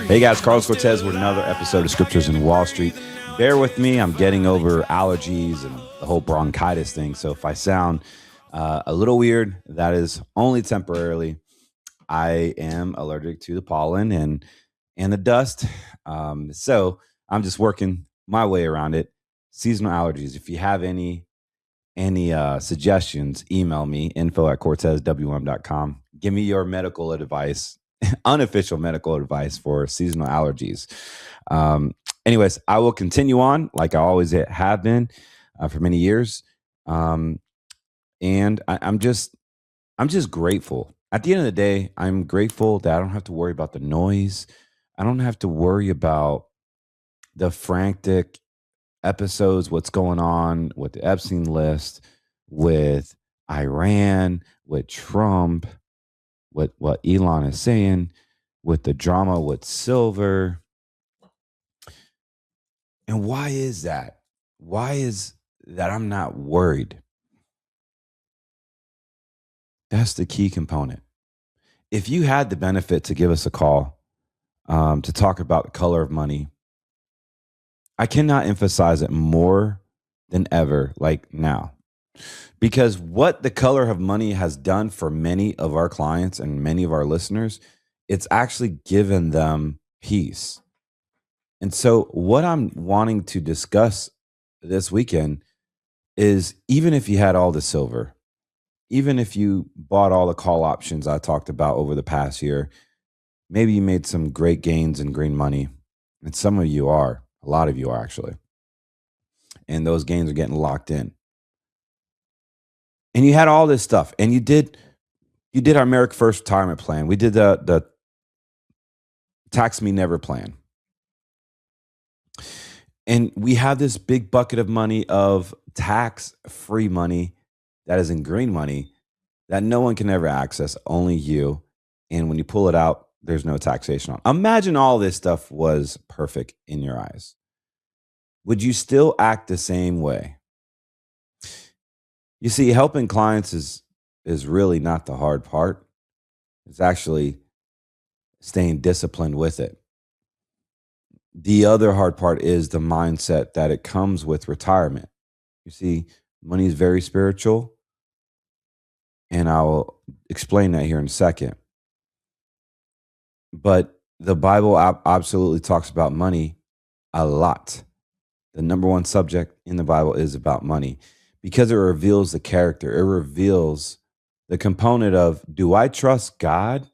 Hey guys, Carlos Cortez with another episode of Scriptures in Wall Street. Bear with me, I'm getting over allergies and the whole bronchitis thing. So if I sound a little weird, that is only temporarily. I am allergic to the pollen and the dust. So I'm just working my way around it. Seasonal allergies. If you have any suggestions, email me info@cortezwm.com. Give me your medical advice, unofficial medical advice for seasonal allergies. Anyways, I will continue on like I always have been for many years. And I'm just grateful. At the end of the day, I'm grateful that I don't have to worry about the noise. I don't have to worry about the frantic episodes, what's going on with the Epstein list, with Iran, with Trump, with what Elon is saying, with the drama with silver. And why is that? Why is that I'm not worried? That's the key component. If you had the benefit to give us a call to talk about the color of money, I cannot emphasize it more than ever, like now. Because what the color of money has done for many of our clients and many of our listeners, it's actually given them peace. And so, what I'm wanting to discuss this weekend is even if you had all the silver, even if you bought all the call options I talked about over the past year, maybe you made some great gains in green money. And some of you are, a lot of you are actually. And those gains are getting locked in. And you had all this stuff, and you did our America First retirement plan. We did the Tax Me Never plan. And we have this big bucket of money of tax-free money that is in green money that no one can ever access, only you. And when you pull it out, there's no taxation on. Imagine all this stuff was perfect in your eyes. Would you still act the same way? You see, helping clients is really not the hard part. It's actually staying disciplined with it. The other hard part is the mindset that it comes with retirement. You see, money is very spiritual, and I'll explain that here in a second. But the Bible absolutely talks about money a lot. The number one subject in the Bible is about money because it reveals the character. It reveals the component of, do I trust God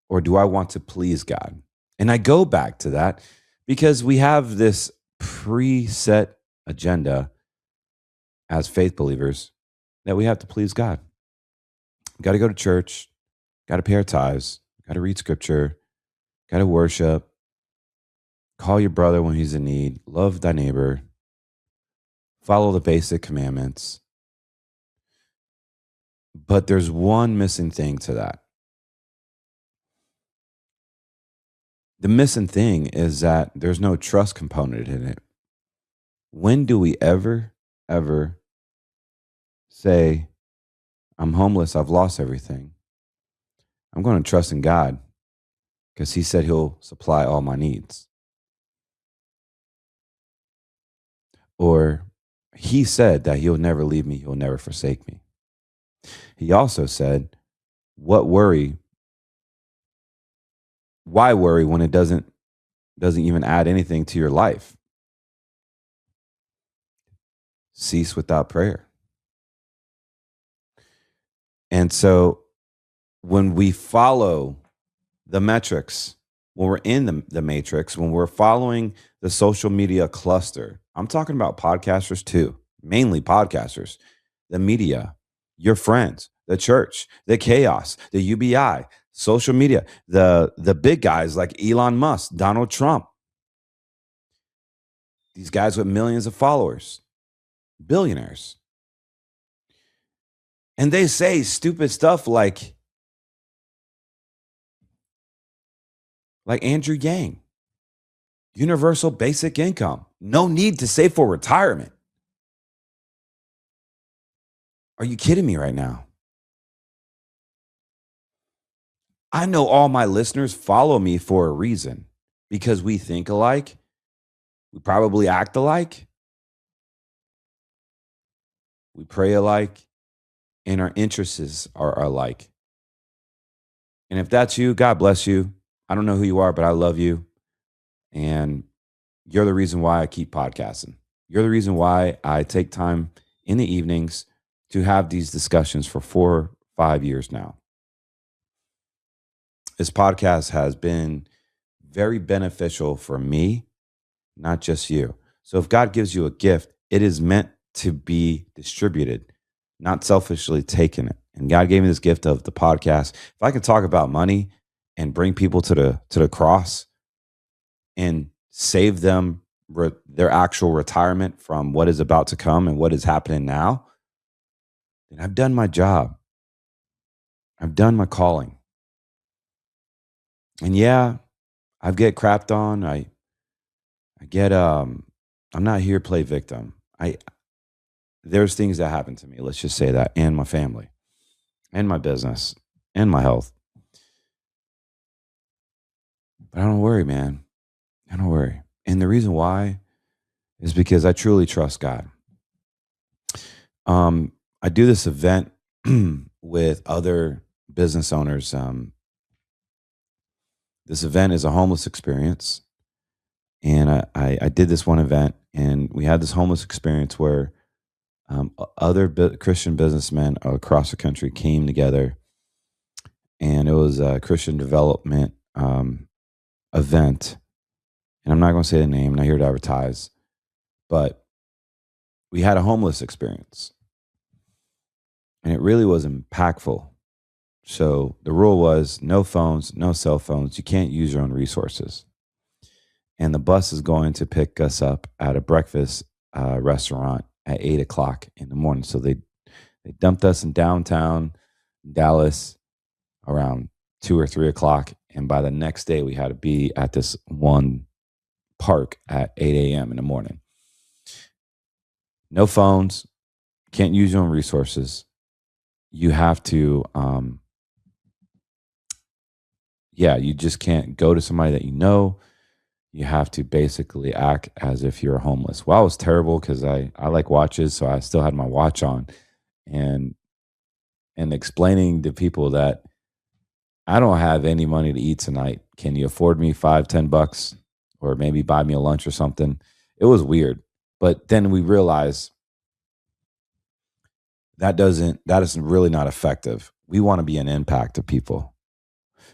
or do I want to please God? And I go back to that because we have this preset agenda as faith believers that we have to please God. Got to go to church, got to pay our tithes, got to read scripture, got to worship, call your brother when he's in need, love thy neighbor, follow the basic commandments. But there's one missing thing to that. The missing thing is that there's no trust component in it. When do we ever say, I'm homeless, I've lost everything. I'm going to trust in God because he said he'll supply all my needs. Or he said that he'll never leave me, he'll never forsake me. He also said, why worry when it doesn't even add anything to your life? Cease without prayer. And so when we follow the metrics, when we're in the matrix, when we're following the social media cluster, I'm talking about podcasters too, mainly podcasters, the media, your friends, the church, the chaos, the UBI, social media, the big guys like Elon Musk, Donald Trump, these guys with millions of followers, billionaires. And they say stupid stuff like Andrew Yang, universal basic income, no need to save for retirement. Are you kidding me right now? I know all my listeners follow me for a reason. because we think alike, we probably act alike, we pray alike, and our interests are alike. And if that's you, God bless you. I don't know who you are, but I love you. And you're the reason why I keep podcasting. You're the reason why I take time in the evenings to have these discussions for 4, 5 years now. This podcast has been very beneficial for me, not just you. So if God gives you a gift, it is meant to be distributed, not selfishly taken it. And God gave me this gift of the podcast. If I can talk about money and bring people to the cross and save them their actual retirement from what is about to come and what is happening now, then I've done my job. I've done my calling. And yeah, I get crapped on. I get I'm not here to play victim. There's things that happen to me, let's just say that, and my family, and my business, and my health. But I don't worry, man. I don't worry. And the reason why is because I truly trust God. I do this event with other business owners. This event is a homeless experience. And I did this one event, and we had this homeless experience where other Christian businessmen across the country came together, and it was a Christian development event. And I'm not going to say the name, I'm not here to advertise, but we had a homeless experience, and it really was impactful. So the rule was no phones, no cell phones. You can't use your own resources. And the bus is going to pick us up at a breakfast restaurant at 8 o'clock in the morning. So they dumped us in downtown Dallas around 2 or 3 o'clock. And by the next day, we had to be at this one park at 8 a.m. in the morning. No phones, can't use your own resources. You have to, you just can't go to somebody that you know. You have to basically act as if you're homeless. Well, it was terrible because I like watches, so I still had my watch on, and explaining to people that I don't have any money to eat tonight. Can you afford me $5, $10, or maybe buy me a lunch or something? It was weird, but then we realized that isn't really not effective. We want to be an impact to people.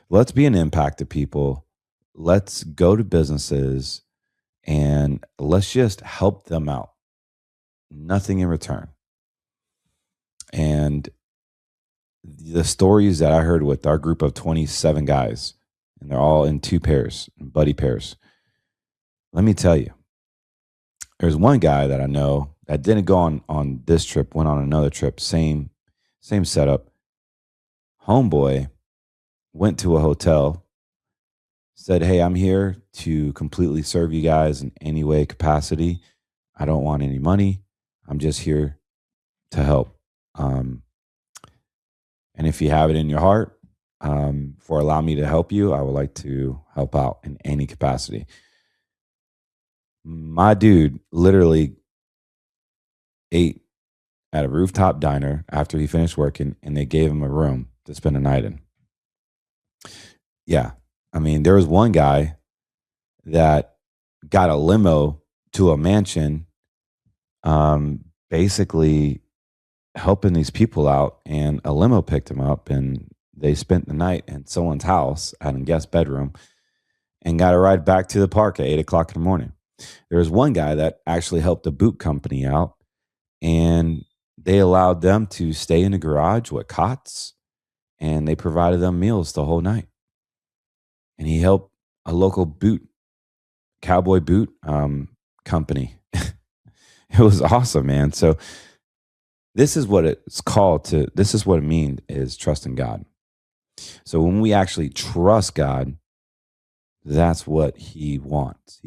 Let's be an impact to people. Let's go to businesses and let's just help them out. Nothing in return. And the stories that I heard with our group of 27 guys, and they're all in 2 pairs, buddy pairs. Let me tell you, there's one guy that I know that didn't go on this trip, went on another trip, same setup. Homeboy went to a hotel, said, "Hey, I'm here to completely serve you guys in any way, capacity. I don't want any money. I'm just here to help. And if you have it in your heart for allow me to help you, I would like to help out in any capacity." My dude literally ate at a rooftop diner after he finished working, and they gave him a room to spend a night in. Yeah. I mean, there was one guy that got a limo to a mansion, basically helping these people out, and a limo picked him up, and they spent the night in someone's house at a guest bedroom and got a ride back to the park at 8 o'clock in the morning. There was one guy that actually helped a boot company out, and they allowed them to stay in the garage with cots, and they provided them meals the whole night. And he helped a local cowboy boot company. It was awesome, man. So this is what this is what it means is trusting God. So when we actually trust God, that's what he wants.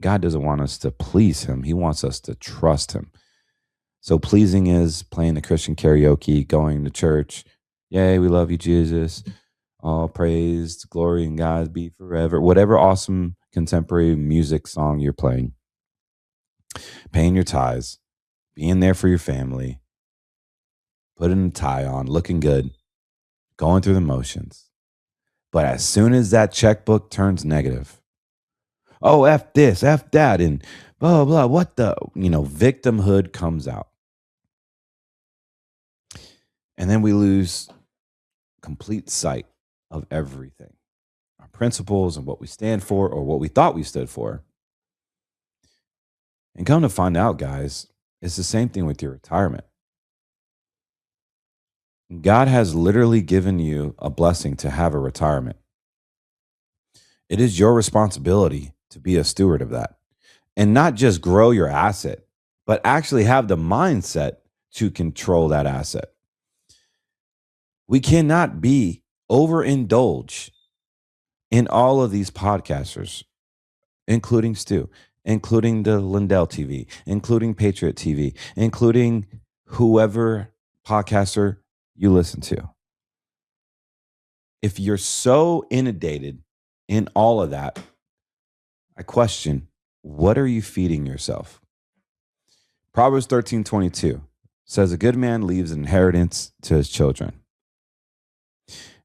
God doesn't want us to please him. He wants us to trust him. So pleasing is playing the Christian karaoke, going to church. Yay, we love you, Jesus. All praise, glory, and God be forever. Whatever awesome contemporary music song you're playing, paying your tithes, being there for your family, putting a tie on, looking good, going through the motions. But as soon as that checkbook turns negative, oh, F this, F that, and blah, blah, what the, victimhood comes out. And then we lose complete sight of everything, our principles and what we stand for or what we thought we stood for. And come to find out, guys, it's the same thing with your retirement. God has literally given you a blessing to have a retirement. It is your responsibility to be a steward of that and not just grow your asset, but actually have the mindset to control that asset. We cannot be overindulged in all of these podcasters, including Stu, including the Lindell TV, including Patriot TV, including whoever podcaster you listen to. If you're so inundated in all of that, I question, what are you feeding yourself? Proverbs 13:22 says, a good man leaves an inheritance to his children.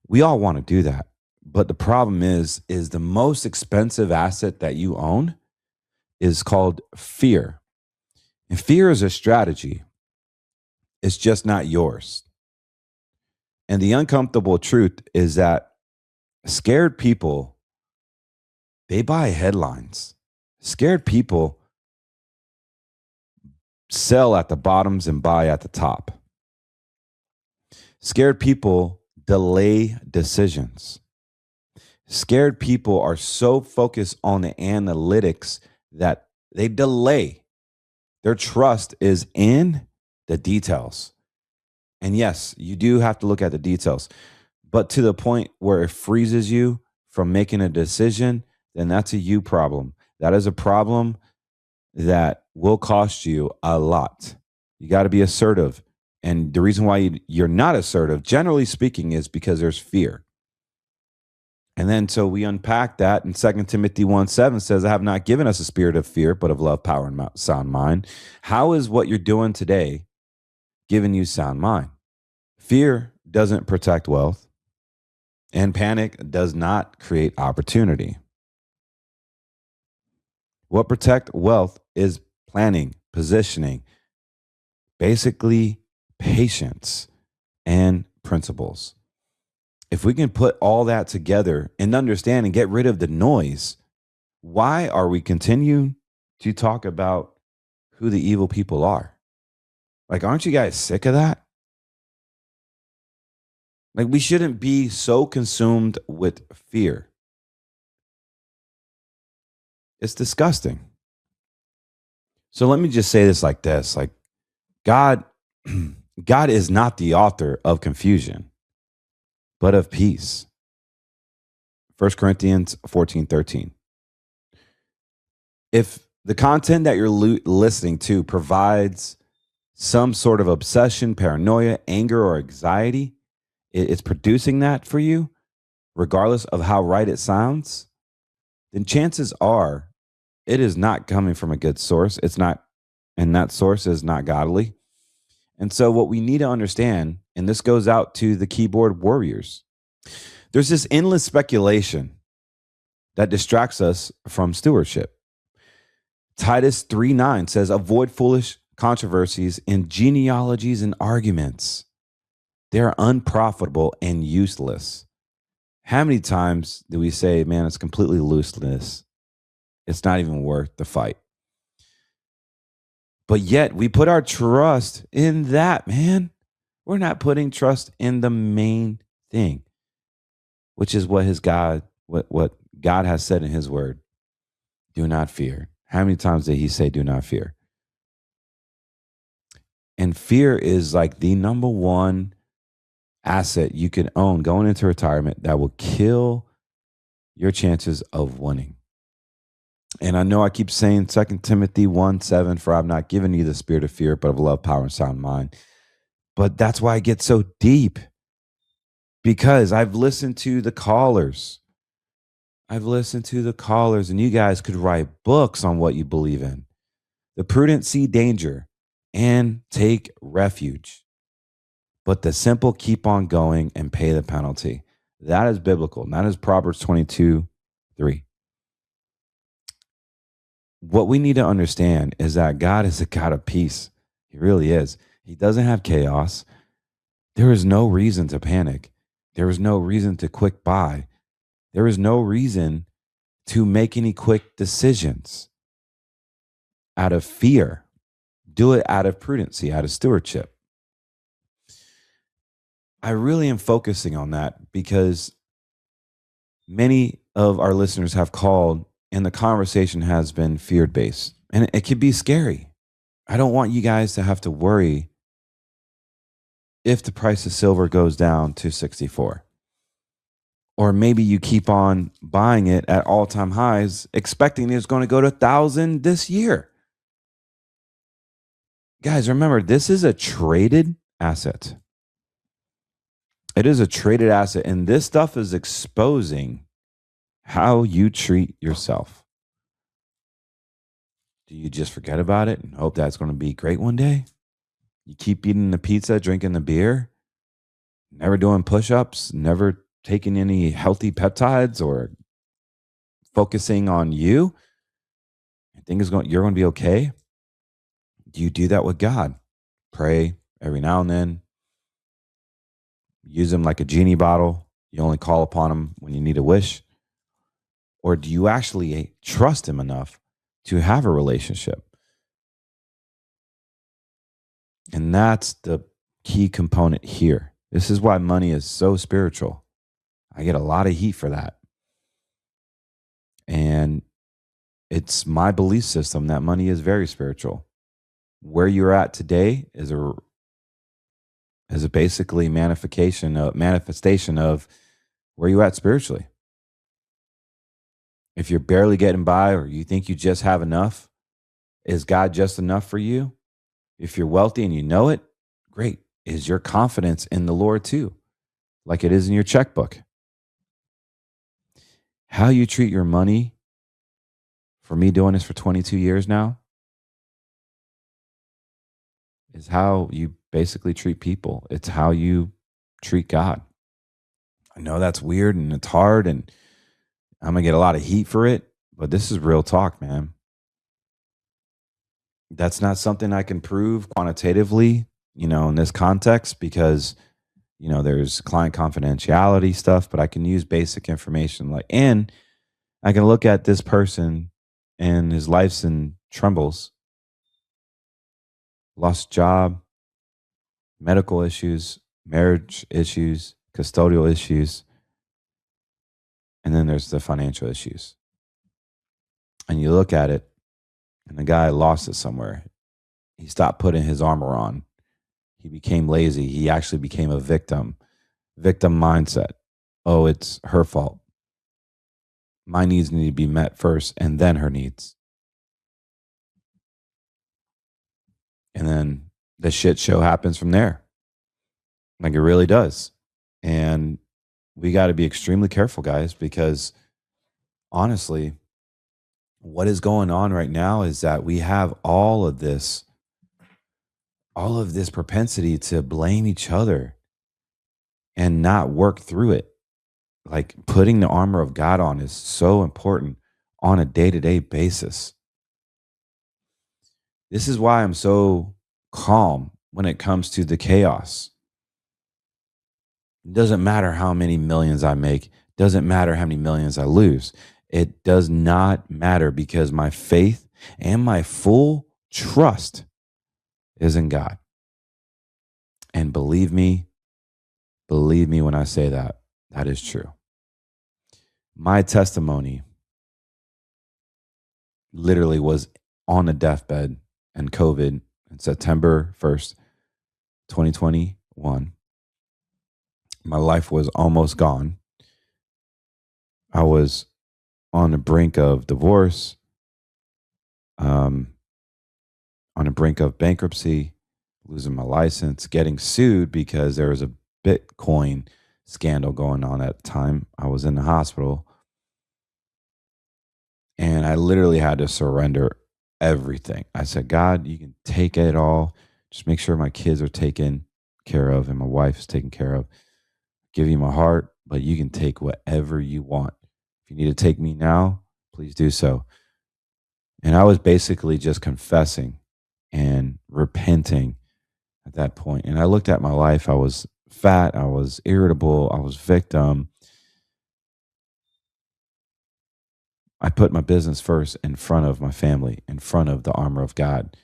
We all want to do that. But the problem is the most expensive asset that you own is called fear. And fear is a strategy. It's just not yours. And the uncomfortable truth is that scared people, they buy headlines. Scared people sell at the bottoms and buy at the top. Scared people delay decisions. Scared people are so focused on the analytics that they delay. Their trust is in the details. And yes, you do have to look at the details, but to the point where it freezes you from making a decision, then that's a you problem. That is a problem that will cost you a lot. You got to be assertive. And the reason why you're not assertive, generally speaking, is because there's fear. And then so we unpack that, and 2 Timothy 1:7 says, I have not given us a spirit of fear, but of love, power, and sound mind. How is what you're doing today giving you sound mind? Fear doesn't protect wealth, and panic does not create opportunity. What protect wealth is planning, positioning, basically patience and principles. If we can put all that together and understand and get rid of the noise, why are we continuing to talk about who the evil people are? Like, aren't you guys sick of that? Like, we shouldn't be so consumed with fear. It's disgusting. So let me just say this like this. Like, God is not the author of confusion, but of peace. 1 Corinthians 14:13. If the content that you're listening to provides some sort of obsession, paranoia, anger, or anxiety, it's producing that for you, regardless of how right it sounds, then chances are it is not coming from a good source. It's not, and that source is not godly. And so what we need to understand, and this goes out to the keyboard warriors, there's this endless speculation that distracts us from stewardship. Titus 3:9 says, avoid foolish controversies and genealogies and arguments. They're unprofitable and useless. How many times do we say, man, it's completely useless? It's not even worth the fight. But yet we put our trust in that, man. We're not putting trust in the main thing, which is what God has said in his word. Do not fear. How many times did he say, do not fear? And fear is like the number one asset you can own going into retirement that will kill your chances of winning. And I know I keep saying 2 Timothy 1:7, for I've not given you the spirit of fear, but of love, power, and sound mind. But that's why I get so deep, because I've listened to the callers. I've listened to the callers, and you guys could write books on what you believe in. The prudent see danger and take refuge, but the simple keep on going and pay the penalty. That is biblical. And that is Proverbs 22:3. What we need to understand is that God is a God of peace. He really is. He doesn't have chaos. There is no reason to panic. There is no reason to quick buy. There is no reason to make any quick decisions out of fear. Do it out of prudency, out of stewardship. I really am focusing on that because many of our listeners have called and the conversation has been fear based, and it could be scary. I don't want you guys to have to worry if the price of silver goes down to 64. Or maybe you keep on buying it at all time highs, expecting it's going to go to 1,000 this year. Guys, remember, this is a traded asset. It is a traded asset, and this stuff is exposing how you treat yourself. Do you just forget about it and hope that's going to be great one day? You keep eating the pizza, drinking the beer, never doing push-ups, never taking any healthy peptides or focusing on you. I think you're going to be okay. Do you do that with God? Pray every now and then. Use him like a genie bottle. You only call upon him when you need a wish. Or do you actually trust him enough to have a relationship? And that's the key component here. This is why money is so spiritual. I get a lot of heat for that. And it's my belief system that money is very spiritual. Where you're at today is a basically manifestation of where you're at spiritually. If you're barely getting by or you think you just have enough, is God just enough for you? If you're wealthy and you know it, great. Is your confidence in the Lord too, like it is in your checkbook? How you treat your money, for me doing this for 22 years now, is how you basically treat people. It's how you treat God. I know that's weird and it's hard and I'm going to get a lot of heat for it, but this is real talk, man. That's not something I can prove quantitatively, in this context because, there's client confidentiality stuff, but I can use basic information and I can look at this person and his life's in trembles, lost job, medical issues, marriage issues, custodial issues, and then there's the financial issues. And you look at it, and the guy lost it somewhere. He stopped putting his armor on. He became lazy. He actually became a victim mindset. Oh, it's her fault. My needs need to be met first, and then her needs. And then the shit show happens from there. Like it really does. And we got to be extremely careful, guys, because honestly, what is going on right now is that we have all of this propensity to blame each other and not work through it. Like putting the armor of God on is so important on a day-to-day basis. This is why I'm so calm when it comes to the chaos. It doesn't matter how many millions I make. Doesn't matter how many millions I lose. It does not matter because my faith and my full trust is in God. And believe me when I say that, that is true. My testimony literally was on a deathbed and COVID on September 1st, 2021. My life was almost gone. I was on the brink of divorce, on the brink of bankruptcy, losing my license, getting sued because there was a Bitcoin scandal going on at the time. I was in the hospital. And I literally had to surrender everything. I said, God, you can take it all. Just make sure my kids are taken care of and my wife is taken care of. Give you my heart, but you can take whatever you want. If you need to take me now, please do so. And I was basically just confessing and repenting at that point. And I looked at my life. I was fat. I was irritable. I was victim. I put my business first in front of my family, in front of the armor of God.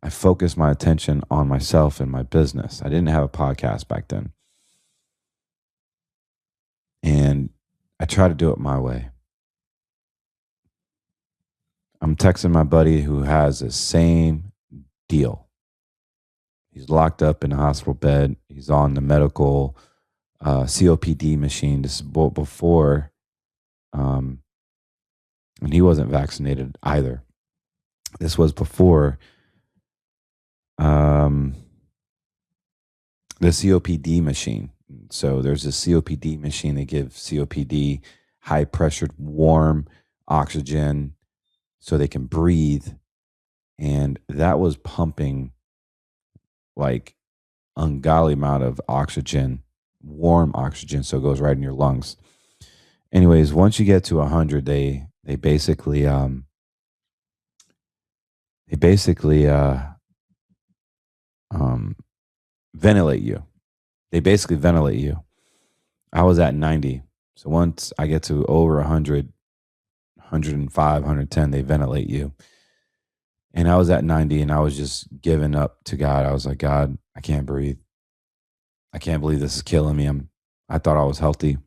I focused my attention on myself and my business. I didn't have a podcast back then. And I tried to do it my way. I'm texting my buddy who has the same deal. He's locked up in a hospital bed. He's on the medical COPD machine. This is before, and he wasn't vaccinated either. This was before the COPD machine. So there's a COPD machine that gives COPD high pressured, warm oxygen so they can breathe. And that was pumping like ungodly amount of oxygen, warm oxygen, so it goes right in your lungs. Anyways, once you get to 100, they basically ventilate you. They basically ventilate you. I was at 90. So once I get to over 100, 105, 110, they ventilate you. And I was at 90 and I was just giving up to God. I was like, God, I can't breathe. I can't believe this is killing me. I thought I was healthy.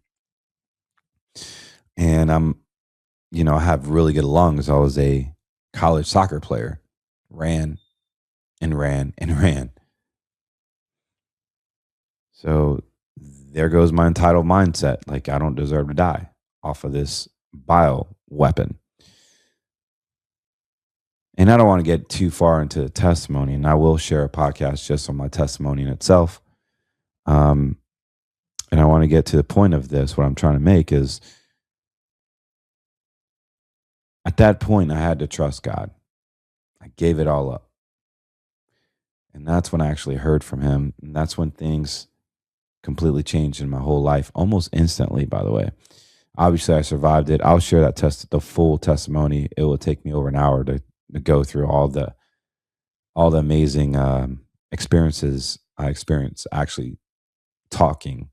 And I have really good lungs. I was a college soccer player. Ran and ran and ran. So there goes my entitled mindset. Like, I don't deserve to die off of this bio weapon. And I don't want to get too far into the testimony, and I will share a podcast just on my testimony in itself. And I want to get to the point of this. What I'm trying to make is, at that point, I had to trust God. I gave it all up. And that's when I actually heard from him. And that's when things completely changed in my whole life, almost instantly, by the way. Obviously, I survived it. I'll share the full testimony. It will take me over an hour to go through all the amazing experiences I experienced actually talking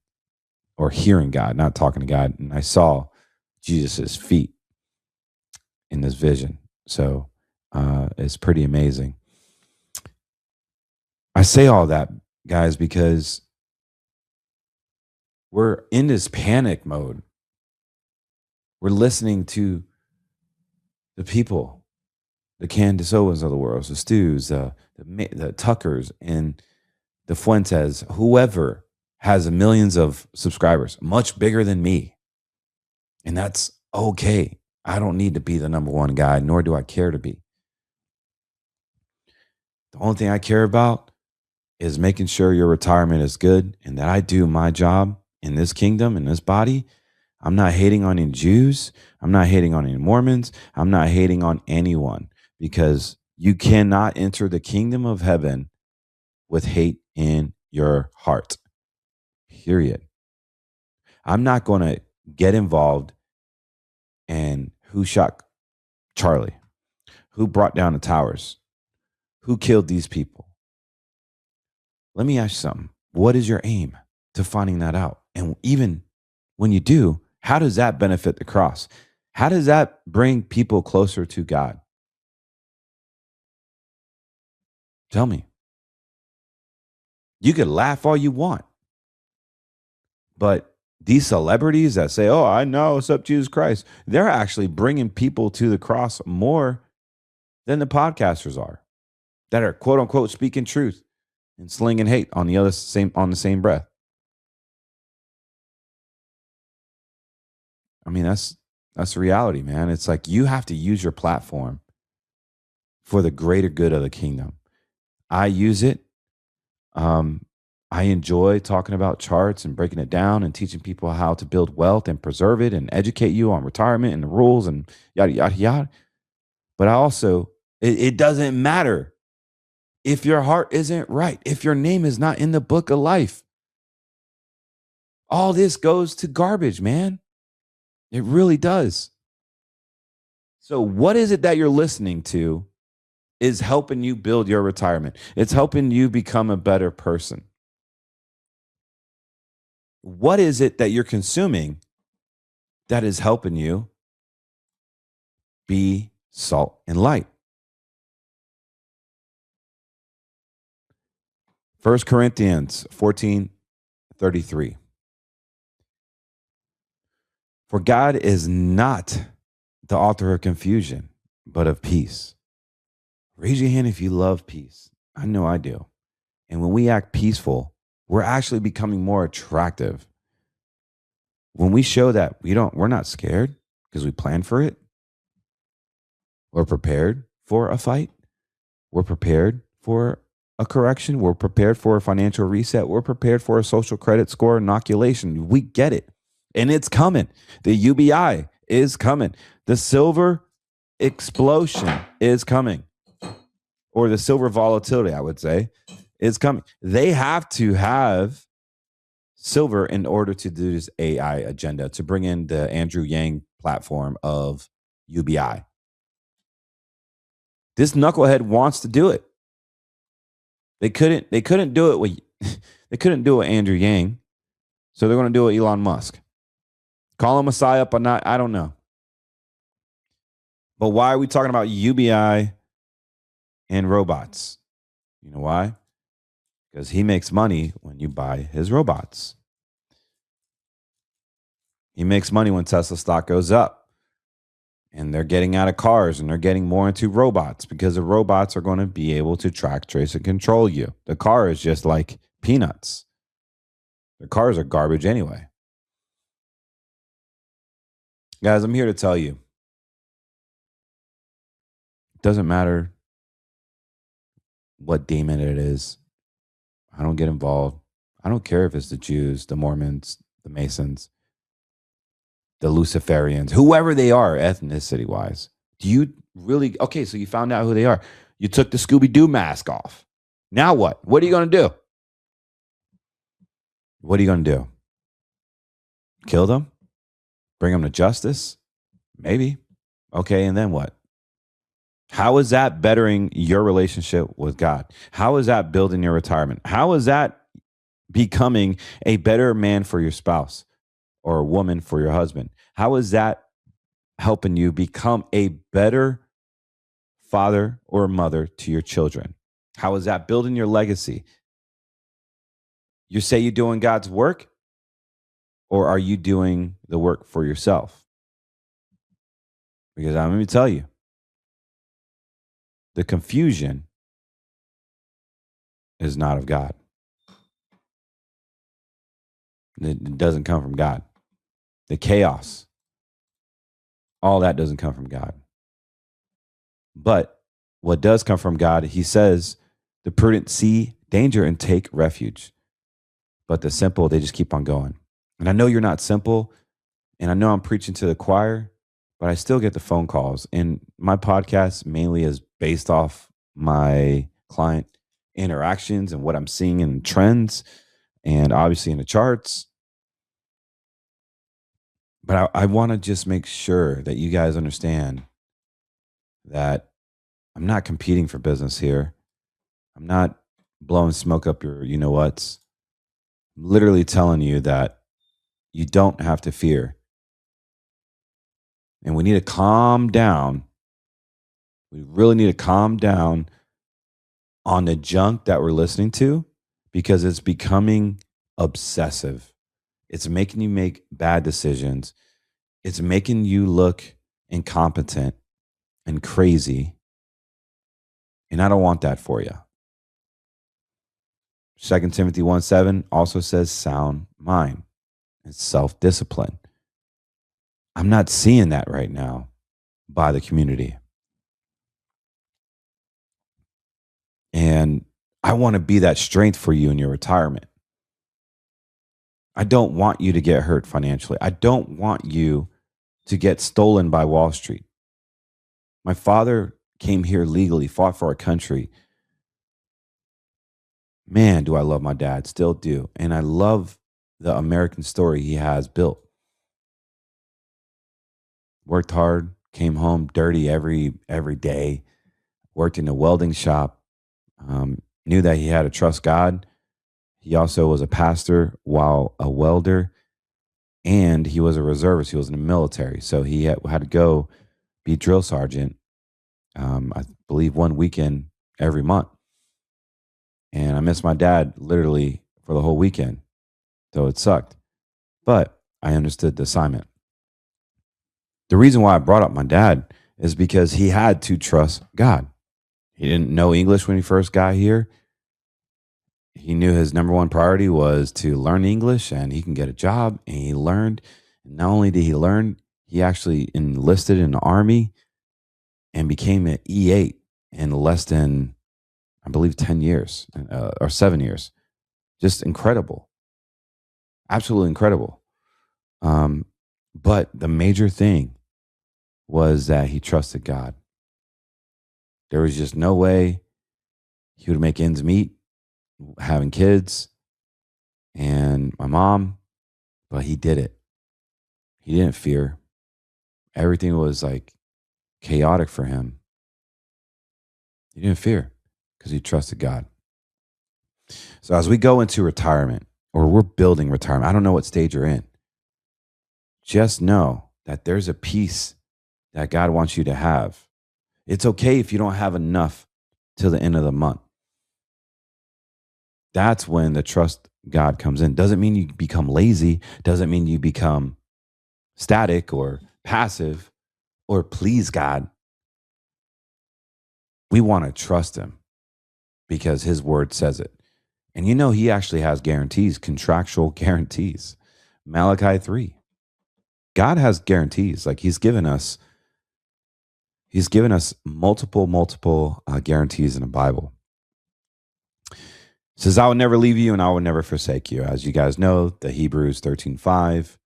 or hearing God, not talking to God. And I saw Jesus's feet in this vision. So it's pretty amazing. I say all that, guys, because we're in this panic mode. We're listening to the people, the Candace Owens of the world, the Stews, the Tuckers, and the Fuentes, whoever has millions of subscribers, much bigger than me. And that's okay. I don't need to be the number one guy, nor do I care to be. The only thing I care about is making sure your retirement is good and that I do my job in this kingdom, in this body. I'm not hating on any Jews. I'm not hating on any Mormons. I'm not hating on anyone, because you cannot enter the kingdom of heaven with hate in your heart. Period. I'm not going to get involved in who shot Charlie, who brought down the towers, who killed these people. Let me ask you something. What is your aim to finding that out? And even when you do, how does that benefit the cross? How does that bring people closer to God? Tell me. You could laugh all you want, but these celebrities that say, oh, I know, it's up Jesus Christ, they're actually bringing people to the cross more than the podcasters are, that are quote unquote speaking truth and slinging hate on the same breath. I mean, that's the reality, man. It's like you have to use your platform for the greater good of the kingdom. I use it I enjoy talking about charts and breaking it down and teaching people how to build wealth and preserve it and educate you on retirement and the rules and yada, yada, yada. But I also, it doesn't matter if your heart isn't right, if your name is not in the book of life. All this goes to garbage, man. It really does. So, what is it that you're listening to is helping you build your retirement? It's helping you become a better person. What is it that you're consuming that is helping you be salt and light? 1 Corinthians 14:33. For God is not the author of confusion, but of peace. Raise your hand if you love peace. I know I do. And when we act peaceful, we're actually becoming more attractive. When we show that we're not scared because we plan for it, we're prepared for a fight, we're prepared for a correction, we're prepared for a financial reset, we're prepared for a social credit score inoculation. We get it. And it's coming. The UBI is coming. The silver explosion is coming. Or the silver volatility, I would say, is coming. They have to have silver in order to do this AI agenda, to bring in the Andrew Yang platform of UBI. This knucklehead wants to do it. They couldn't do it with they couldn't do it with Andrew Yang, so they're going to do it with Elon Musk. Call him Messiah, but not, I don't know. But why are we talking about UBI and robots? You know why? Because he makes money when you buy his robots. He makes money when Tesla stock goes up. And they're getting out of cars and they're getting more into robots because the robots are going to be able to track, trace, and control you. The car is just like peanuts. The cars are garbage anyway. Guys, I'm here to tell you, it doesn't matter what demon it is. I don't get involved. I don't care if it's the Jews, the Mormons, the Masons, the Luciferians, whoever they are ethnicity wise. Do you really? Okay, so you found out who they are. You took the Scooby-Doo mask off. Now what? What are you going to do? What are you going to do? Kill them? Bring them to justice? Maybe. Okay, and then what? How is that bettering your relationship with God? How is that building your retirement? How is that becoming a better man for your spouse or a woman for your husband? How is that helping you become a better father or mother to your children? How is that building your legacy? You say you're doing God's work, or are you doing the work for yourself? Because I'm going to tell you, the confusion is not of God. It doesn't come from God. The chaos, all that doesn't come from God. But what does come from God, he says, the prudent see danger and take refuge. But the simple, they just keep on going. And I know you're not simple, and I know I'm preaching to the choir, but I still get the phone calls. And my podcast mainly is based off my client interactions and what I'm seeing in trends and obviously in the charts. But I want to just make sure that you guys understand that I'm not competing for business here. I'm not blowing smoke up your you know what's. I'm literally telling you that you don't have to fear. And we need to calm down. We really need to calm down on the junk that we're listening to because it's becoming obsessive. It's making you make bad decisions. It's making you look incompetent and crazy. And I don't want that for you. 2 Timothy 1:7 also says sound mind and self-discipline. I'm not seeing that right now by the community. And I want to be that strength for you in your retirement. I don't want you to get hurt financially. I don't want you to get stolen by Wall Street. My father came here legally, fought for our country. Man, do I love my dad, still do. And I love the American story he has built. Worked hard, came home dirty every day, worked in a welding shop, knew that he had to trust God. He also was a pastor while a welder, and he was a reservist. He was in the military. So he had to go be drill sergeant, I believe one weekend every month. And I missed my dad literally for the whole weekend, though it sucked. But I understood the assignment. The reason why I brought up my dad is because he had to trust God. He didn't know English when he first got here. He knew his number one priority was to learn English and he can get a job. And he learned. Not only did he learn, he actually enlisted in the army and became an E8 in less than, I believe, 10 years or 7 years. Just incredible. Absolutely incredible. But the major thing was that he trusted God. There was just no way he would make ends meet having kids and my mom, but he did it. He didn't fear. Everything was like chaotic for him. He didn't fear because he trusted God. So as we go into retirement, or we're building retirement, I don't know what stage you're in. Just know that there's a peace that God wants you to have. It's okay if you don't have enough till the end of the month. That's when the trust God comes in. Doesn't mean you become lazy. Doesn't mean you become static or passive or please God. We want to trust him because his word says it. And you know, he actually has guarantees, contractual guarantees. Malachi 3. God has guarantees. Like he's given us multiple guarantees in the Bible. It says, I will never leave you and I will never forsake you. As you guys know, the Hebrews 13:5.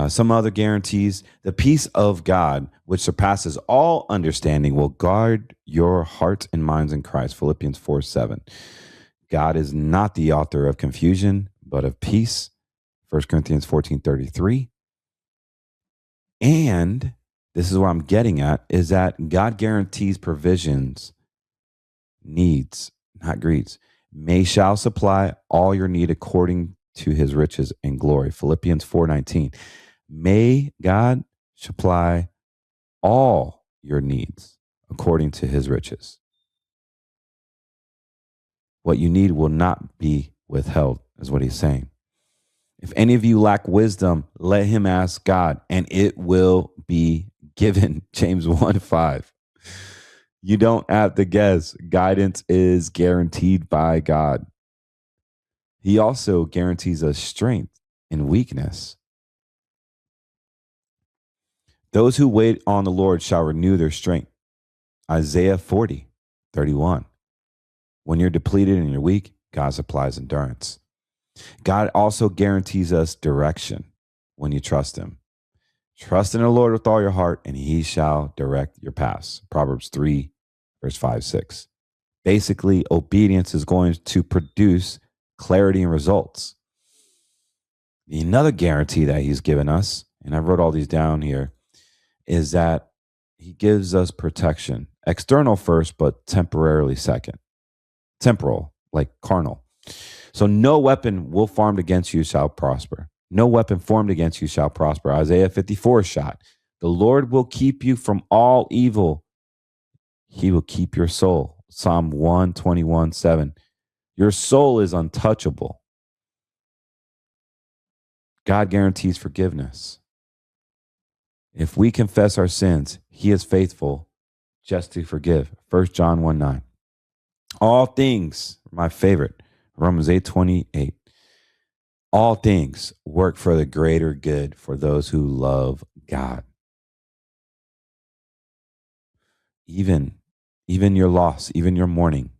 Some other guarantees. The peace of God, which surpasses all understanding, will guard your hearts and minds in Christ. Philippians 4:7. God is not the author of confusion, but of peace. 1 Corinthians 14:33. And this is what I'm getting at, is that God guarantees provisions, needs, not greeds. Shall supply all your need according to his riches and glory. Philippians 4:19. May God supply all your needs according to his riches. What you need will not be withheld, is what he's saying. If any of you lack wisdom, let him ask God, and it will be given. James 1:5. You don't have to guess. Guidance is guaranteed by God. He also guarantees us strength in weakness. Those who wait on the Lord shall renew their strength. Isaiah 40:31. When you're depleted and you're weak, God supplies endurance. God also guarantees us direction when you trust him. Trust in the Lord with all your heart, and he shall direct your paths. Proverbs 3, verse 5, 6. Basically, obedience is going to produce clarity and results. Another guarantee that he's given us, and I wrote all these down here, is that he gives us protection. External first, but temporarily second. Temporal, like carnal. So no weapon will formed against you shall prosper. No weapon formed against you shall prosper. Isaiah 54 shot. The Lord will keep you from all evil. He will keep your soul. Psalm 121:7. Your soul is untouchable. God guarantees forgiveness. If we confess our sins, he is faithful just to forgive. 1 John 1:9. All things, my favorite, Romans 8:28. All things work for the greater good for those who love God. Even your loss, even your mourning,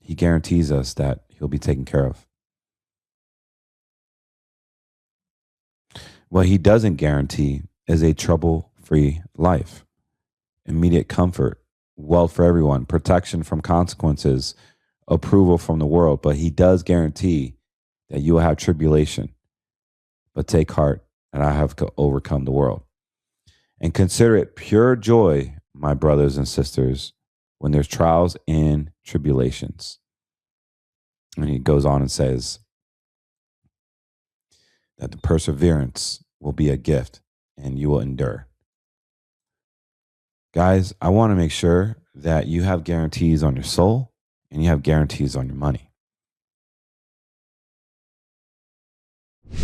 he guarantees us that he'll be taken care of. What he doesn't guarantee is a trouble-free life, immediate comfort, wealth for everyone, protection from consequences, approval from the world. But he does guarantee that you will have tribulation. But take heart, and I have overcome the world. And consider it pure joy, my brothers and sisters, when there's trials and tribulations. And he goes on and says that the perseverance will be a gift and you will endure. Guys, I want to make sure that you have guarantees on your soul and you have guarantees on your money.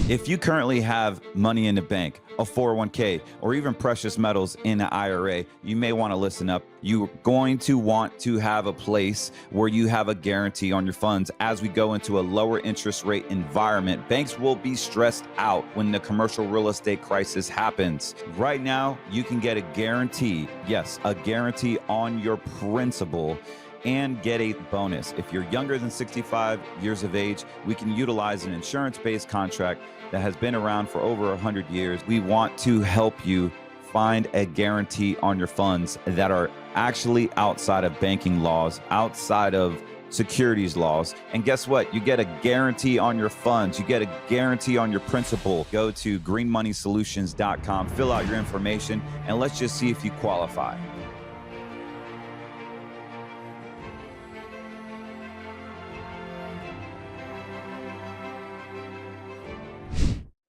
If you currently have money in the bank, a 401k, or even precious metals in an IRA, you may want to listen up. You're going to want to have a place where you have a guarantee on your funds. As we go into a lower interest rate environment, banks will be stressed out when the commercial real estate crisis happens. Right now, you can get a guarantee, yes, a guarantee on your principal, and get a bonus. If you're younger than 65 years of age, we can utilize an insurance-based contract that has been around for over 100 years. We want to help you find a guarantee on your funds that are actually outside of banking laws, outside of securities laws. And guess what? You get a guarantee on your funds. You get a guarantee on your principal. Go to greenmoneysolutions.com, fill out your information, and let's just see if you qualify.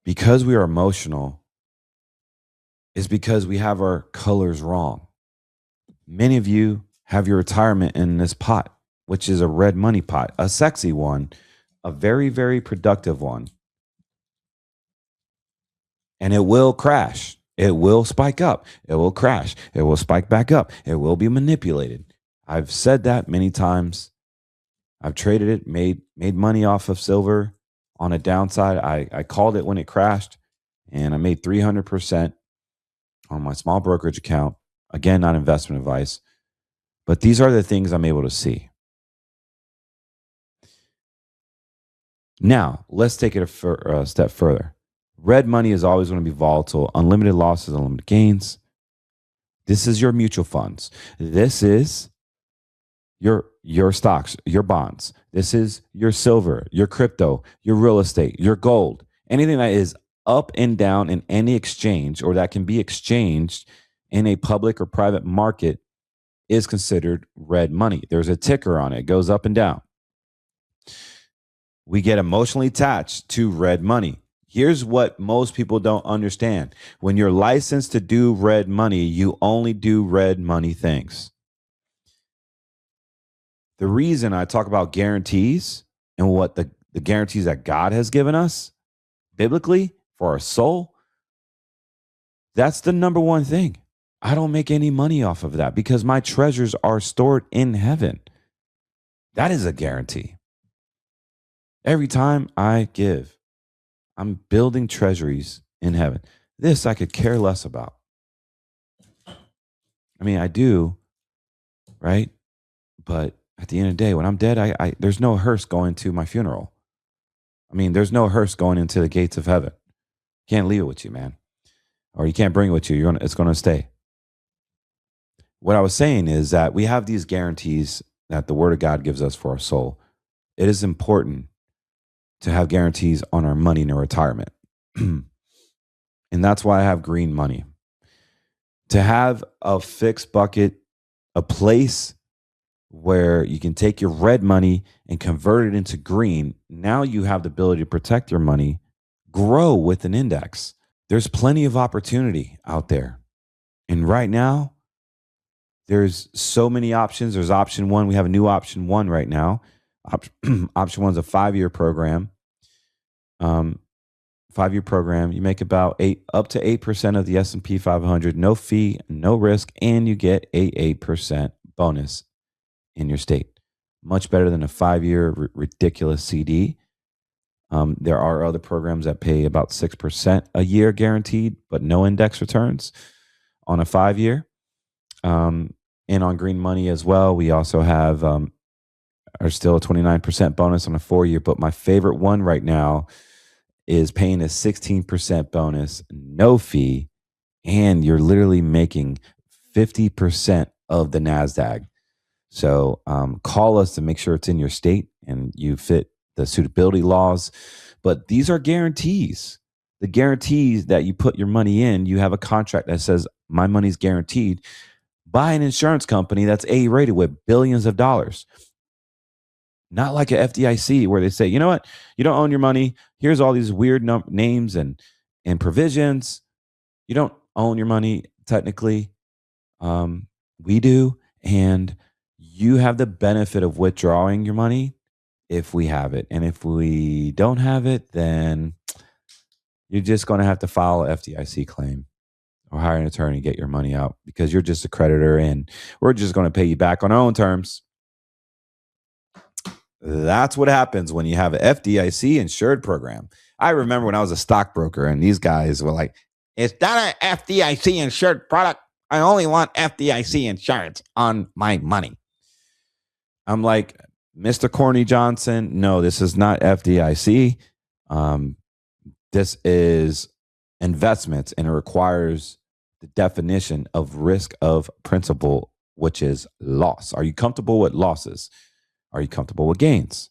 Because we are emotional is because we have our colors wrong. Many of you have your retirement in this pot, which is a red money pot, a sexy one, a very, very productive one. And it will crash. It will spike up. It will crash. It will spike back up. It will be manipulated. I've said that many times. I've traded it, made money off of silver. On a downside, I called it when it crashed, and I made 300% on my small brokerage account. Again, not investment advice, but these are the things I'm able to see. Now, let's take it a step further. Red money is always going to be volatile, unlimited losses, unlimited gains. This is your mutual funds. This is your stocks, your bonds. This is your silver, your crypto, your real estate, your gold. Anything that is up and down in any exchange or that can be exchanged in a public or private market is considered red money. There's a ticker on it. It goes up and down. We get emotionally attached to red money. Here's what most people don't understand. When you're licensed to do red money, you only do red money things. The reason I talk about guarantees and what the guarantees that God has given us biblically for our soul, that's the number one thing. I don't make any money off of that because my treasures are stored in heaven. That is a guarantee. Every time I give, I'm building treasuries in heaven. This I could care less about. I mean, I do, right? But at the end of the day, when I'm dead, I there's no hearse going to my funeral. I mean, there's no hearse going into the gates of heaven. You can't leave it with you, man. Or you can't bring it with you. It's going to stay. What I was saying is that we have these guarantees that the Word of God gives us for our soul. It is important to have guarantees on our money in our retirement. And that's why I have green money. To have a fixed bucket, a place where you can take your red money and convert it into green. Now you have the ability to protect your money, grow with an index. There's plenty of opportunity out there. And right now, there's so many options. There's option one. We have a new option one right now. Option one's a 5-year program. 5-year program. You make about up to 8% of the S&P 500, no fee, no risk, and you get a 8% bonus in your state. Much better than a 5-year ridiculous CD. There are other programs that pay about 6% a year guaranteed, but no index returns on a 5-year. And on green money as well, we also have are still a 29% bonus on a 4-year. But my favorite one right now is paying a 16% bonus, no fee, and you're literally making 50% of the NASDAQ. So call us to make sure it's in your state and you fit the suitability laws. But these are guarantees. The guarantees that you put your money in, you have a contract that says my money's guaranteed by an insurance company that's A-rated with billions of dollars. Not like a FDIC where they say, you know what, you don't own your money. Here's all these weird names and provisions. You don't own your money technically. We do, and you have the benefit of withdrawing your money if we have it. And if we don't have it, then you're just going to have to file an FDIC claim or hire an attorney and get your money out because you're just a creditor and we're just going to pay you back on our own terms. That's what happens when you have an FDIC insured program. I remember when I was a stockbroker and these guys were like, "Is that an FDIC insured product? I only want FDIC insurance on my money." I'm like, Mr. Corny Johnson, no, this is not FDIC. This is investments, and it requires the definition of risk of principal, which is loss. Are you comfortable with losses? Are you comfortable with gains?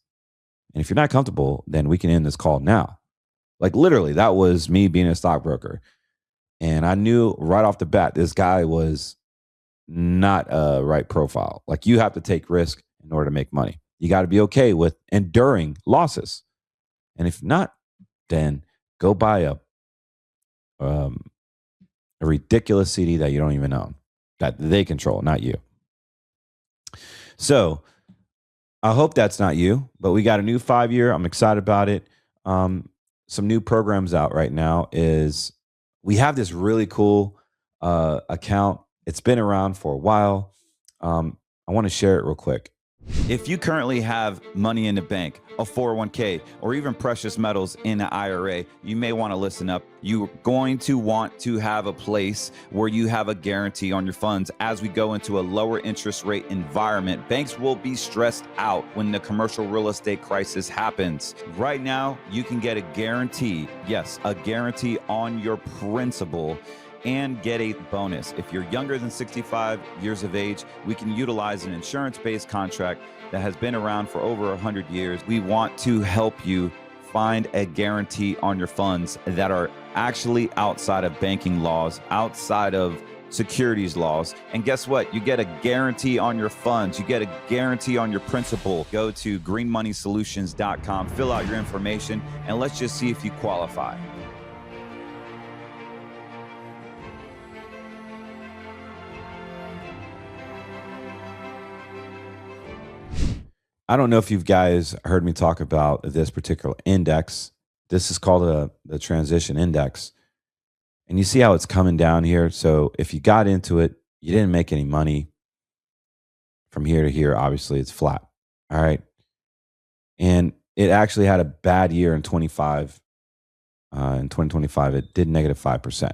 And if you're not comfortable, then we can end this call now. Like literally, that was me being a stockbroker. And I knew right off the bat, this guy was not a right profile. Like you have to take risk in order to make money. You got to be okay with enduring losses. And if not, then go buy a ridiculous CD that you don't even own, that they control, not you. So I hope that's not you, but we got a new 5-year. I'm excited about it. Some new programs out right now is we have this really cool account. It's been around for a while. I want to share it real quick. If you currently have money in the bank, a 401k, or even precious metals in an IRA, you may want to listen up. You're going to want to have a place where you have a guarantee on your funds. As we go into a lower interest rate environment, banks will be stressed out when the commercial real estate crisis happens. Right now, you can get a guarantee, yes, a guarantee on your principal, and get a bonus. If you're younger than 65 years of age, we can utilize an insurance-based contract that has been around for over 100 years. We want to help you find a guarantee on your funds that are actually outside of banking laws, outside of securities laws. And guess what? You get a guarantee on your funds. You get a guarantee on your principal. Go to greenmoneysolutions.com, fill out your information, and let's just see if you qualify. I don't know if you guys heard me talk about this particular index. This is called the transition index. And you see how it's coming down here. So if you got into it, you didn't make any money from here to here. Obviously, it's flat. All right. And it actually had a bad year in 25. In 2025, it did negative 5%.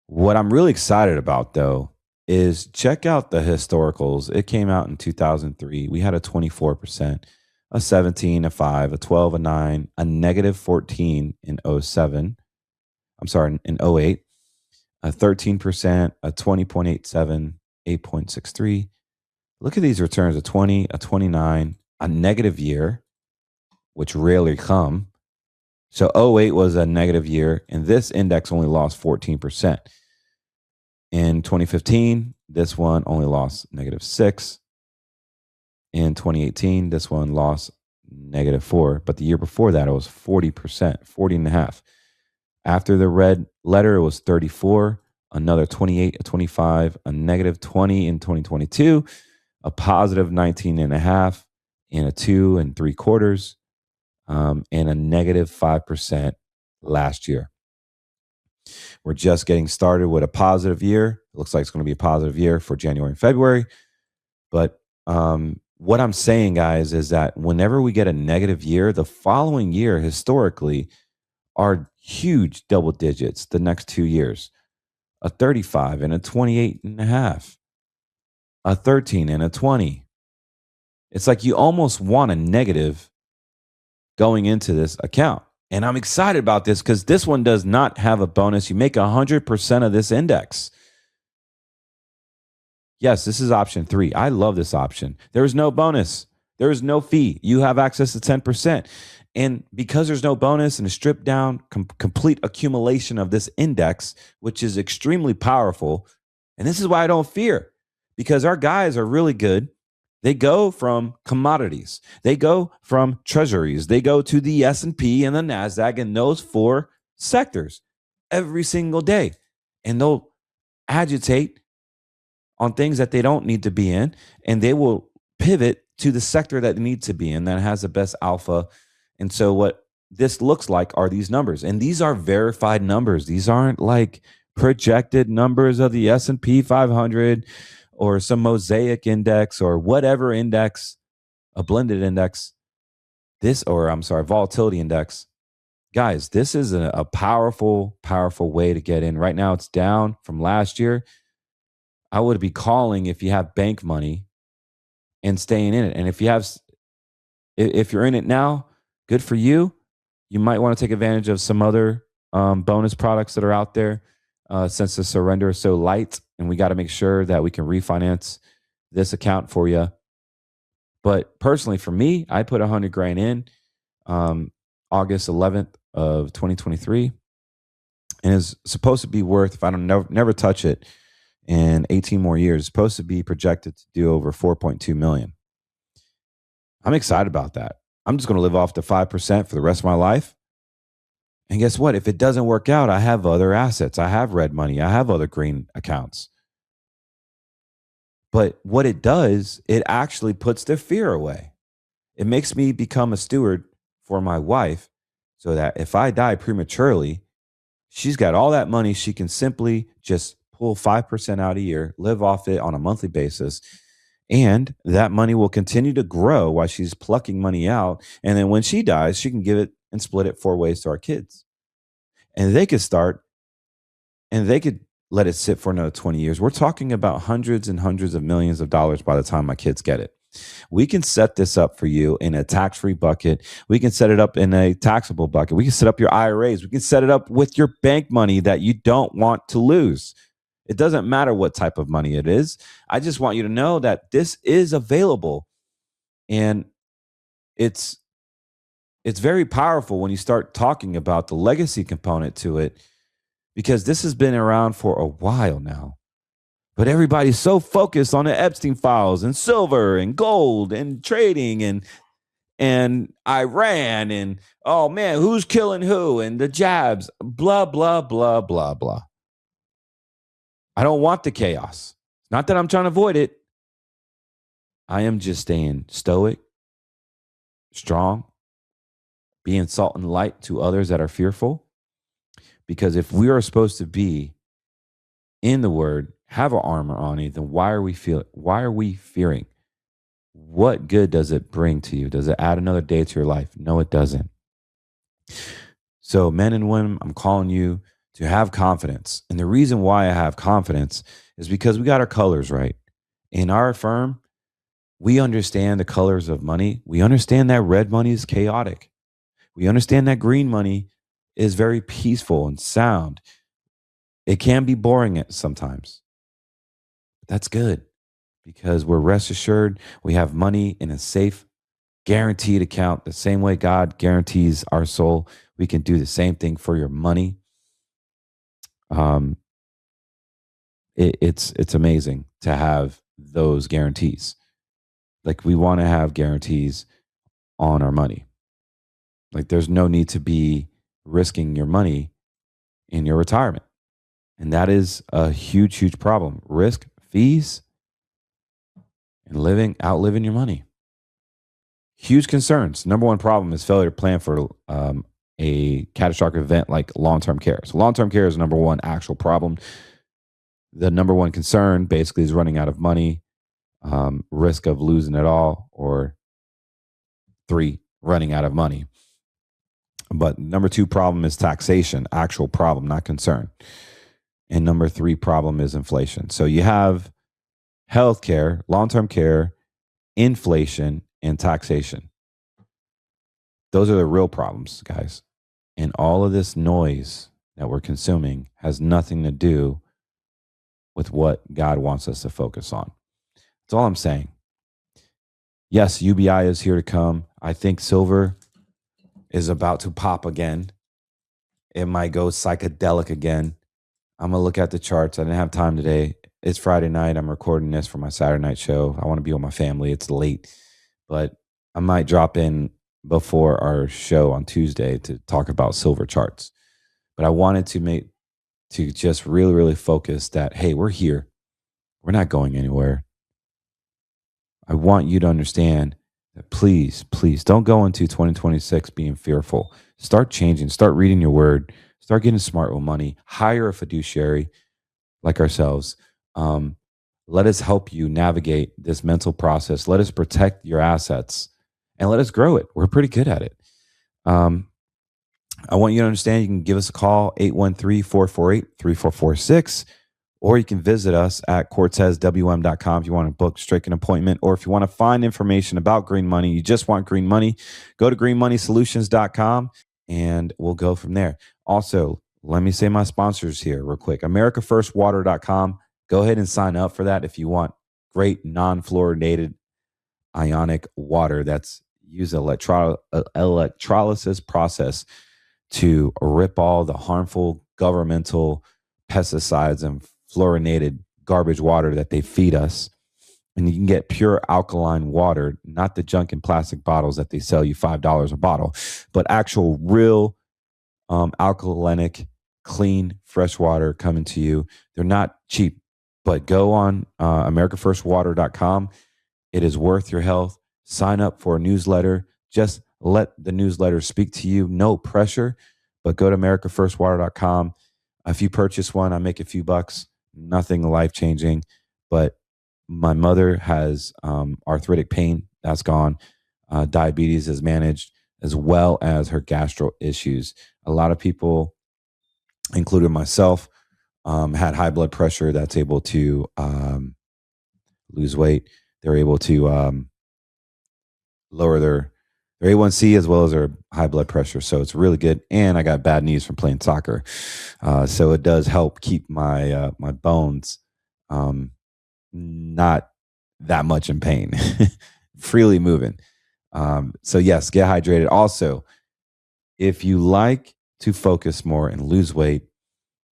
What I'm really excited about, though, is check out the historicals. It came out in 2003. We had a 24%, a 17, a 5, a 12, a 9, a negative 14 in 07. I'm sorry, in 08, a 13%, a 20.87, 8.63. Look at these returns, a 20, a 29, a negative year, which rarely come. So 08 was a negative year, and this index only lost 14%. In 2015, this one only lost negative 6. In 2018, this one lost negative 4. But the year before that, it was 40%, 40 and a half. After the red letter, it was 34, another 28, a 25, a negative 20 in 2022, a positive 19 and a half, and a 2 3/4, and a negative 5% last year. We're just getting started with a positive year. It looks like it's going to be a positive year for January and February. But what I'm saying, guys, is that whenever we get a negative year, the following year historically are huge double digits the next 2 years. A 35 and a 28 and a half. A 13 and a 20. It's like you almost want a negative going into this account. And I'm excited about this because this one does not have a bonus. You make 100% of this index. Yes, this is option 3. I love this option. There is no bonus. There is no fee. You have access to 10%. And because there's no bonus and a stripped down complete accumulation of this index, which is extremely powerful, and this is why I don't fear, because our guys are really good. They go from commodities, they go from treasuries, they go to the S&P and the NASDAQ in those 4 sectors every single day. And they'll agitate on things that they don't need to be in, and they will pivot to the sector that they need to be in that has the best alpha. And so what this looks like are these numbers, and these are verified numbers. These aren't like projected numbers of the S&P 500 or some mosaic index or whatever index, a blended index, volatility index. Guys, this is a powerful, powerful way to get in. Right now, it's down from last year. I would be calling if you have bank money and staying in it. And if you're in it now, good for you. You might want to take advantage of some other bonus products that are out there since the surrender is so light, and we got to make sure that we can refinance this account for you. But personally, for me, I put 100 grand in August 11th of 2023, and it's supposed to be worth, if I don't never touch it in 18 more years, it's supposed to be projected to do over 4.2 million. I'm excited about that. I'm just going to live off the 5% for the rest of my life. And guess what? If it doesn't work out, I have other assets. I have red money. I have other green accounts. But what it does, it actually puts the fear away. It makes me become a steward for my wife so that if I die prematurely, she's got all that money. She can simply just pull 5% out a year, live off it on a monthly basis. And that money will continue to grow while she's plucking money out. And then when she dies, she can give it and split it 4 ways to our kids. And they could start and they could let it sit for another 20 years. We're talking about hundreds and hundreds of millions of dollars by the time my kids get it. We can set this up for you in a tax-free bucket. We can set it up in a taxable bucket. We can set up your IRAs. We can set it up with your bank money that you don't want to lose. It doesn't matter what type of money it is. I just want you to know that this is available. And it's very powerful when you start talking about the legacy component to it, because this has been around for a while now. But everybody's so focused on the Epstein files and silver and gold and trading and Iran and, oh man, who's killing who and the jabs, blah, blah, blah, blah, blah. I don't want the chaos. Not that I'm trying to avoid it. I am just staying stoic, strong, being salt and light to others that are fearful. Because if we are supposed to be in the word, have our armor on it, then why are we fearing? What good does it bring to you? Does it add another day to your life? No, it doesn't. So men and women, I'm calling you to have confidence. And the reason why I have confidence is because we got our colors right. In our firm, we understand the colors of money. We understand that red money is chaotic. We understand that green money is very peaceful and sound. It can be boring at sometimes. But that's good because we're rest assured we have money in a safe, guaranteed account. The same way God guarantees our soul, we can do the same thing for your money. It's amazing to have those guarantees. Like we want to have guarantees on our money. Like there's no need to be risking your money in your retirement. And that is a huge, huge problem. Risk, fees, and outliving your money. Huge concerns. Number one problem is failure to plan for a catastrophic event like long-term care. So long-term care is the number one actual problem. The number one concern basically is running out of money, risk of losing it all, or 3, running out of money. But number 2 problem is taxation, actual problem, not concern. And number 3 problem is inflation. So you have healthcare, long-term care, inflation, and taxation. Those are the real problems, guys. And all of this noise that we're consuming has nothing to do with what God wants us to focus on. That's all I'm saying. Yes, UBI is here to come. I think silver is about to pop again. It might go psychedelic again. I'm going to look at the charts. I didn't have time today. It's Friday night. I'm recording this for my Saturday night show. I want to be with my family. It's late, but I might drop in before our show on Tuesday to talk about silver charts. But I wanted to just really, really focus that, hey, we're here. We're not going anywhere. I want you to understand that please don't go into 2026 being fearful. Start changing. Start reading your word. Start getting smart with money. Hire a fiduciary like ourselves. Let us help you navigate this mental process. Let us protect your assets and let us grow it. We're pretty good at it. I want you to understand you can give us a call, 813-448-3446, or you can visit us at cortezwm.com if you want to book straight an appointment, or if you want to find information about green money, you just want green money, go to greenmoneysolutions.com and we'll go from there. Also, let me say my sponsors here real quick. AmericaFirstWater.com. Go ahead and sign up for that if you want great non-fluoridated ionic water that's used electrolysis process to rip all the harmful governmental pesticides and fluorinated garbage water that they feed us. And you can get pure alkaline water, not the junk in plastic bottles that they sell you $5 a bottle, but actual real alkalinic, clean, fresh water coming to you. They're not cheap, but go on AmericaFirstWater.com. It is worth your health. Sign up for a newsletter. Just let the newsletter speak to you. No pressure, but go to AmericaFirstWater.com. If you purchase one, I make a few bucks. Nothing life-changing, but my mother has arthritic pain. That's gone. Diabetes is managed, as well as her gastro issues. A lot of people, including myself, had high blood pressure that's able to lose weight. They're able to lower their A1C as well as their high blood pressure. So it's really good. And I got bad knees from playing soccer. So it does help keep my my bones not that much in pain, freely moving. So yes, get hydrated. Also, if you like to focus more and lose weight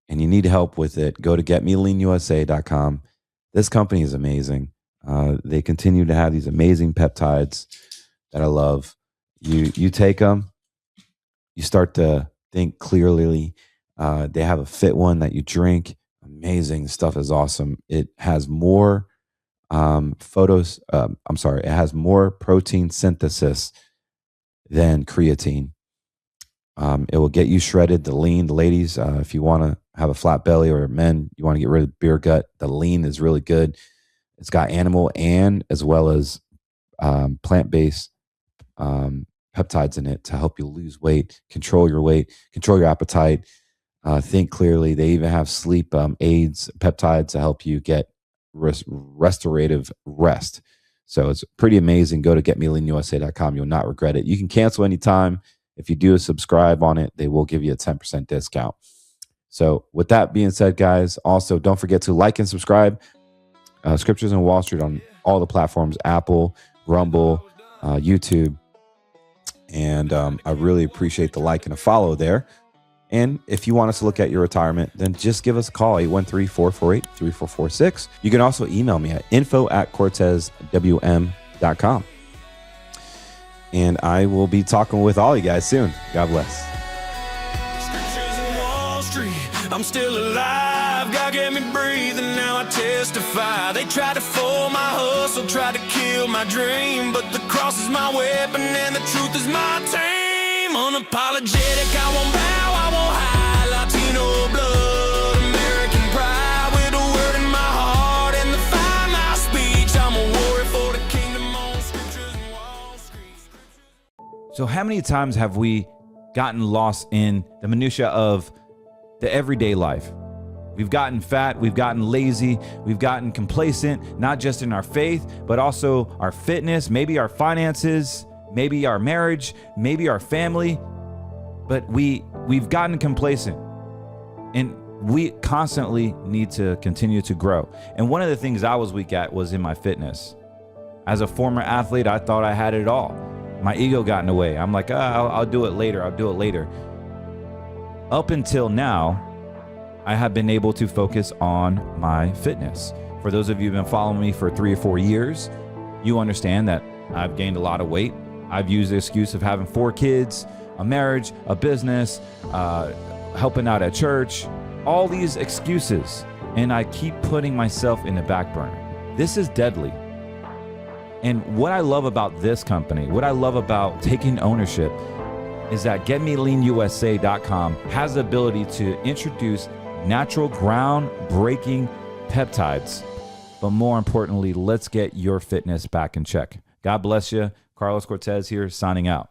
and you need help with it, go to getmeleanusa.com. This company is amazing. They continue to have these amazing peptides that I love. You take them, you start to think clearly. They have a fit one that you drink. Amazing stuff is awesome. It has more it has more protein synthesis than creatine. It will get you shredded. The lean, the ladies, if you want to have a flat belly, or men, you want to get rid of beer gut, the lean is really good. It's got animal and as well as plant-based peptides in it to help you lose weight, control your appetite, think clearly. They even have sleep aids, peptides to help you get restorative rest. So it's pretty amazing. Go to getmeleanusa.com. You'll not regret it. You can cancel anytime. If you do a subscribe on it, they will give you a 10% discount. So with that being said, guys, also don't forget to like and subscribe. Scriptures and Wallstreet on all the platforms, Apple, Rumble, YouTube. And I really appreciate the like and a follow there. And if you want us to look at your retirement, then just give us a call, 813-448-3446. You can also email me at info@cortezwm.com. And I will be talking with all you guys soon. God bless. Scriptures in Wall Street, I'm still alive. God get me breathing, now I testify. They tried to fool my hustle, tried to kill my dream, but the cross is my weapon and the truth is my team. Unapologetic, I won't bow, I won't hide. Latino blood, American pride, with a word in my heart and the fire in my speech. I'm a warrior for the kingdom on Scriptures in Wall Street. So how many times have we gotten lost in the minutia of the everyday life? We've gotten fat, we've gotten lazy, we've gotten complacent, not just in our faith, but also our fitness, maybe our finances, maybe our marriage, maybe our family. But we've gotten complacent, and we constantly need to continue to grow. And one of the things I was weak at was in my fitness. As a former athlete, I thought I had it all. My ego got in the way. I'm like, I'll do it later. I'll do it later. Up until now, I have been able to focus on my fitness. For those of you who've been following me for 3 or 4 years, you understand that I've gained a lot of weight. I've used the excuse of having 4 kids, a marriage, a business, helping out at church, all these excuses. And I keep putting myself in the back burner. This is deadly. And what I love about this company, what I love about taking ownership, is that GetMeLeanUSA.com has the ability to introduce natural groundbreaking peptides. But more importantly, let's get your fitness back in check. God bless you. Carlos Cortez here, signing out.